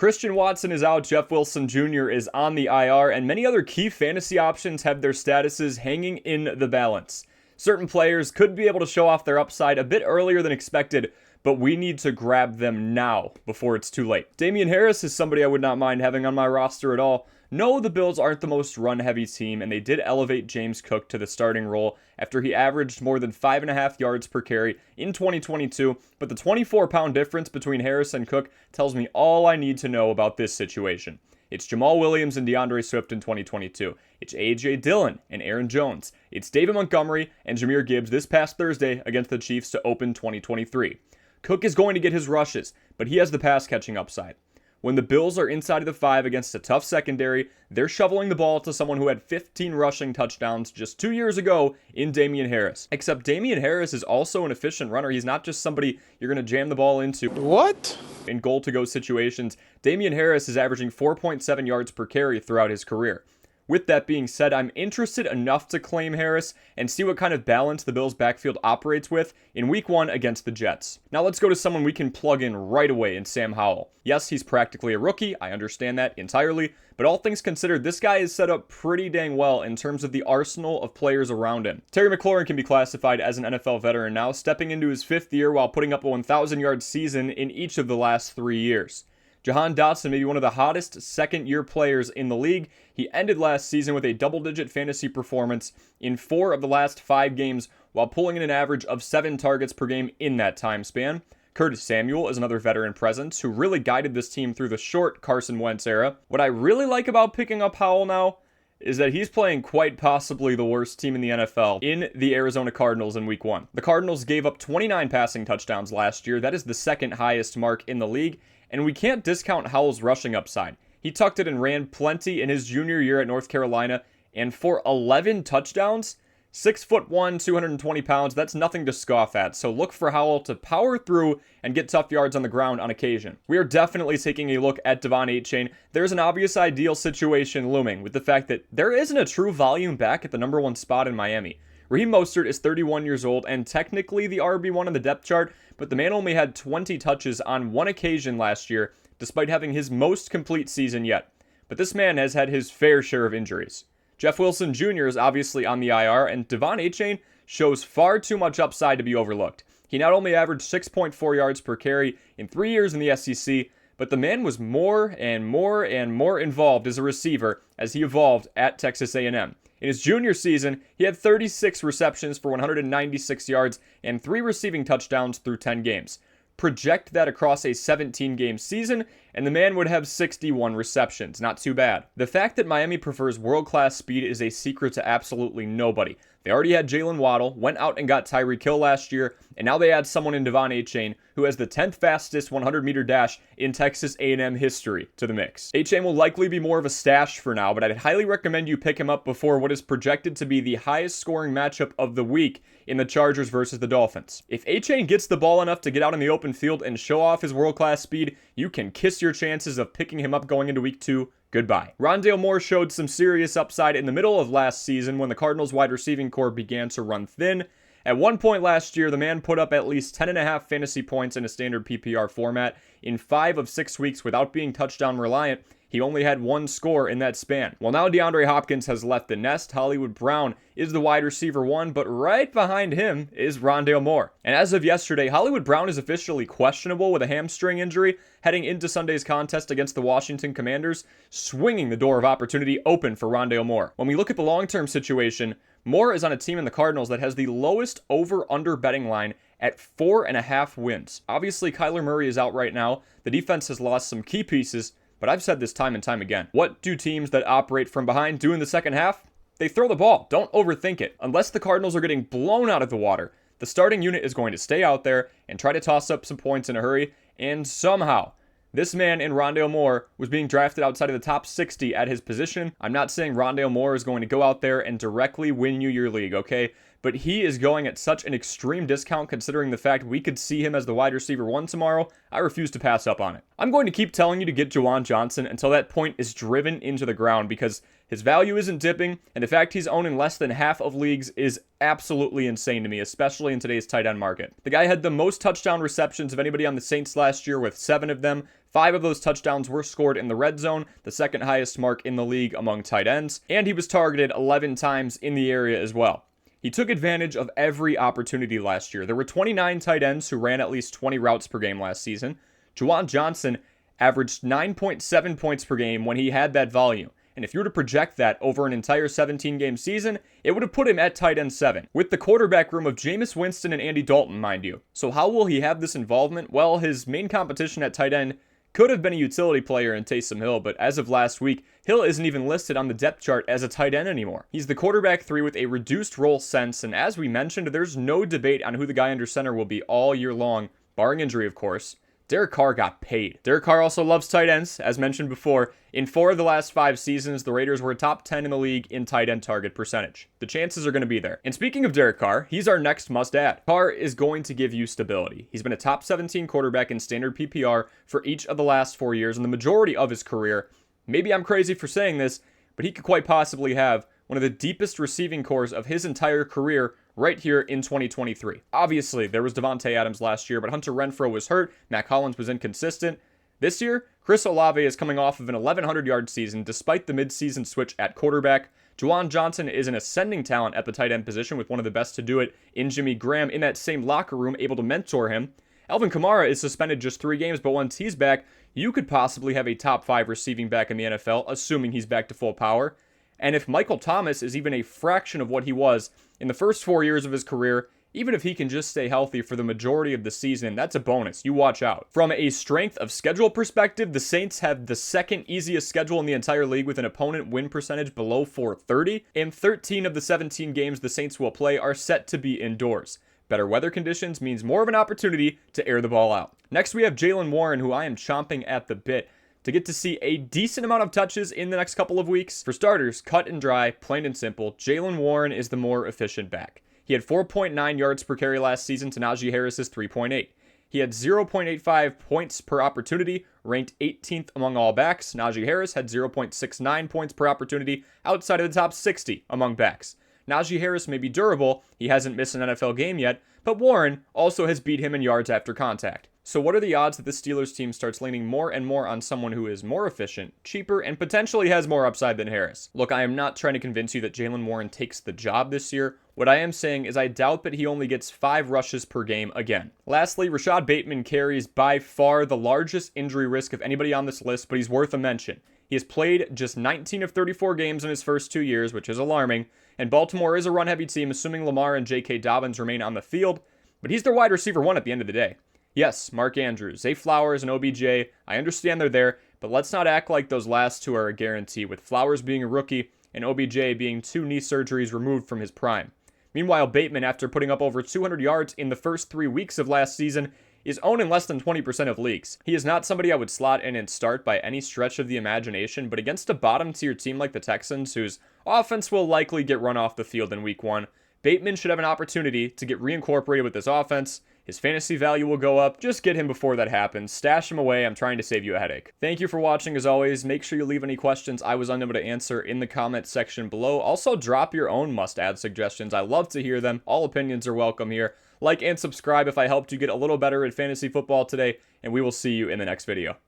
Christian Watson is out, Jeff Wilson Jr. is on the IR, and many other key fantasy options have their statuses hanging in the balance. Certain players could be able to show off their upside a bit earlier than expected, but we need to grab them now before it's too late. Damian Harris is somebody I would not mind having on my roster at all. No, the Bills aren't the most run-heavy team, and they did elevate James Cook to the starting role after he averaged more than 5.5 yards per carry in 2022, but the 24-pound difference between Harris and Cook tells me all I need to know about this situation. It's Jamal Williams and DeAndre Swift in 2022. It's A.J. Dillon and Aaron Jones. It's David Montgomery and Jahmyr Gibbs this past Thursday against the Chiefs to open 2023. Cook is going to get his rushes, but he has the pass-catching upside. When the Bills are inside of the 5 against a tough secondary, they're shoveling the ball to someone who had 15 rushing touchdowns just 2 years ago in Damian Harris. Except Damian Harris is also an efficient runner. He's not just somebody you're going to jam the ball into. What? In goal-to-go situations, Damian Harris is averaging 4.7 yards per carry throughout his career. With that being said, I'm interested enough to claim Harris and see what kind of balance the Bills' backfield operates with in Week 1 against the Jets. Now let's go to someone we can plug in right away in Sam Howell. Yes, he's practically a rookie, I understand that entirely, but all things considered, this guy is set up pretty dang well in terms of the arsenal of players around him. Terry McLaurin can be classified as an NFL veteran now, stepping into his 5th year while putting up a 1,000-yard season in each of the last 3 years. Jahan Dotson may be one of the hottest second-year players in the league. He ended last season with a double-digit fantasy performance in 4 of the last 5 games while pulling in an average of 7 targets per game in that time span. Curtis Samuel is another veteran presence who really guided this team through the short Carson Wentz era. What I really like about picking up Howell now is that he's playing quite possibly the worst team in the NFL in the Arizona Cardinals in Week 1. The Cardinals gave up 29 passing touchdowns last year. That is the second highest mark in the league. And we can't discount Howell's rushing upside. He tucked it and ran plenty in his junior year at North Carolina, and for 11 touchdowns, 6'1", 220 pounds, that's nothing to scoff at. So look for Howell to power through and get tough yards on the ground on occasion. We are definitely taking a look at Devon Achane. There's an obvious ideal situation looming with the fact that there isn't a true volume back at the number 1 spot in Miami. Raheem Mostert is 31 years old and technically the RB1 on the depth chart, but the man only had 20 touches on 1 occasion last year, despite having his most complete season yet. But this man has had his fair share of injuries. Jeff Wilson Jr. is obviously on the IR, and Devon Achane shows far too much upside to be overlooked. He not only averaged 6.4 yards per carry in 3 years in the SEC, but the man was more and more and more involved as a receiver as he evolved at Texas A&M. In his junior season, he had 36 receptions for 196 yards and 3 receiving touchdowns through 10 games. Project that across a 17-game season, and the man would have 61 receptions. Not too bad. The fact that Miami prefers world-class speed is a secret to absolutely nobody. They already had Jalen Waddle, went out and got Tyreek Hill last year, and now they add someone in Devon Achane, who has the 10th fastest 100-meter dash in Texas A&M history, to the mix. Achane will likely be more of a stash for now, but I'd highly recommend you pick him up before what is projected to be the highest scoring matchup of the week in the Chargers versus the Dolphins. If Achane gets the ball enough to get out in the open field and show off his world-class speed, you can kiss your chances of picking him up going into week 2 goodbye. Rondale Moore showed some serious upside in the middle of last season when the Cardinals wide receiving core began to run thin. At one point last year, the man put up at least 10.5 fantasy points in a standard PPR format in 5 of 6 weeks without being touchdown reliant. He only had 1 score in that span. Well, now DeAndre Hopkins has left the nest. Hollywood Brown is the wide receiver 1, but right behind him is Rondale Moore. And as of yesterday, Hollywood Brown is officially questionable with a hamstring injury heading into Sunday's contest against the Washington Commanders, swinging the door of opportunity open for Rondale Moore. When we look at the long-term situation, Moore is on a team in the Cardinals that has the lowest over-under betting line at 4.5 wins. Obviously, Kyler Murray is out right now. The defense has lost some key pieces, but I've said this time and time again. What do teams that operate from behind do in the second half? They throw the ball. Don't overthink it. Unless the Cardinals are getting blown out of the water, the starting unit is going to stay out there and try to toss up some points in a hurry, and somehow this man in Rondale Moore was being drafted outside of the top 60 at his position. I'm not saying Rondale Moore is going to go out there and directly win you your league, okay? but he is going at such an extreme discount considering the fact we could see him as the wide receiver 1 tomorrow. I refuse to pass up on it. I'm going to keep telling you to get Juwan Johnson until that point is driven into the ground because his value isn't dipping, and the fact he's owned in less than half of leagues is absolutely insane to me, especially in today's tight end market. The guy had the most touchdown receptions of anybody on the Saints last year with 7 of them. 5 of those touchdowns were scored in the red zone, the second highest mark in the league among tight ends, and he was targeted 11 times in the area as well. He took advantage of every opportunity last year. There were 29 tight ends who ran at least 20 routes per game last season. Juwan Johnson averaged 9.7 points per game when he had that volume. And if you were to project that over an entire 17-game season, it would have put him at tight end 7, with the quarterback room of Jameis Winston and Andy Dalton, mind you. So how will he have this involvement? Well, his main competition at tight end could have been a utility player in Taysom Hill, but as of last week, Hill isn't even listed on the depth chart as a tight end anymore. He's the quarterback 3 with a reduced role sense, and as we mentioned, there's no debate on who the guy under center will be all year long, barring injury, of course. Derek Carr got paid. Derek Carr also loves tight ends, as mentioned before. In 4 of the last 5 seasons, the Raiders were top 10 in the league in tight end target percentage. The chances are going to be there. And speaking of Derek Carr, he's our next must-add. Carr is going to give you stability. He's been a top 17 quarterback in standard PPR for each of the last 4 years and the majority of his career. Maybe I'm crazy for saying this, but he could quite possibly have one of the deepest receiving cores of his entire career right here in 2023. Obviously, there was Devontae Adams last year, but Hunter Renfrow was hurt. Matt Collins was inconsistent. This year, Chris Olave is coming off of an 1,100-yard season despite the midseason switch at quarterback. Juwan Johnson is an ascending talent at the tight end position with one of the best to do it in Jimmy Graham in that same locker room, able to mentor him. Alvin Kamara is suspended just 3 games, but once he's back, you could possibly have a top 5 receiving back in the NFL, assuming he's back to full power. And if Michael Thomas is even a fraction of what he was in the first 4 years of his career, even if he can just stay healthy for the majority of the season, that's a bonus. You watch out. From a strength of schedule perspective, the Saints have the second easiest schedule in the entire league with an opponent win percentage below 430. And 13 of the 17 games the Saints will play are set to be indoors. Better weather conditions means more of an opportunity to air the ball out. Next, we have Jaylen Warren, who I am chomping at the bit to get to see a decent amount of touches in the next couple of weeks. For starters, cut and dry, plain and simple, Jaylen Warren is the more efficient back. He had 4.9 yards per carry last season to Najee Harris's 3.8. He had 0.85 points per opportunity, ranked 18th among all backs. Najee Harris had 0.69 points per opportunity, outside of the top 60 among backs. Najee Harris may be durable, he hasn't missed an NFL game yet, but Warren also has beat him in yards after contact. So what are the odds that the Steelers team starts leaning more and more on someone who is more efficient, cheaper, and potentially has more upside than Harris? Look, I am not trying to convince you that Jaylen Warren takes the job this year. What I am saying is I doubt that he only gets 5 rushes per game again. Lastly, Rashad Bateman carries by far the largest injury risk of anybody on this list, but he's worth a mention. He has played just 19 of 34 games in his first 2 years, which is alarming, and Baltimore is a run-heavy team, assuming Lamar and J.K. Dobbins remain on the field, but he's their wide receiver 1 at the end of the day. Yes, Mark Andrews, Zay Flowers, and OBJ, I understand they're there, but let's not act like those last 2 are a guarantee, with Flowers being a rookie and OBJ being 2 knee surgeries removed from his prime. Meanwhile, Bateman, after putting up over 200 yards in the first 3 weeks of last season, is owned in less than 20% of leagues. He is not somebody I would slot in and start by any stretch of the imagination, but against a bottom-tier team like the Texans, whose offense will likely get run off the field in week 1, Bateman should have an opportunity to get reincorporated with this offense. His fantasy value will go up. Just get him before that happens. Stash him away. I'm trying to save you a headache. Thank you for watching as always. Make sure you leave any questions I was unable to answer in the comment section below. Also, drop your own must-add suggestions. I love to hear them. All opinions are welcome here. Like and subscribe if I helped you get a little better at fantasy football today, and we will see you in the next video.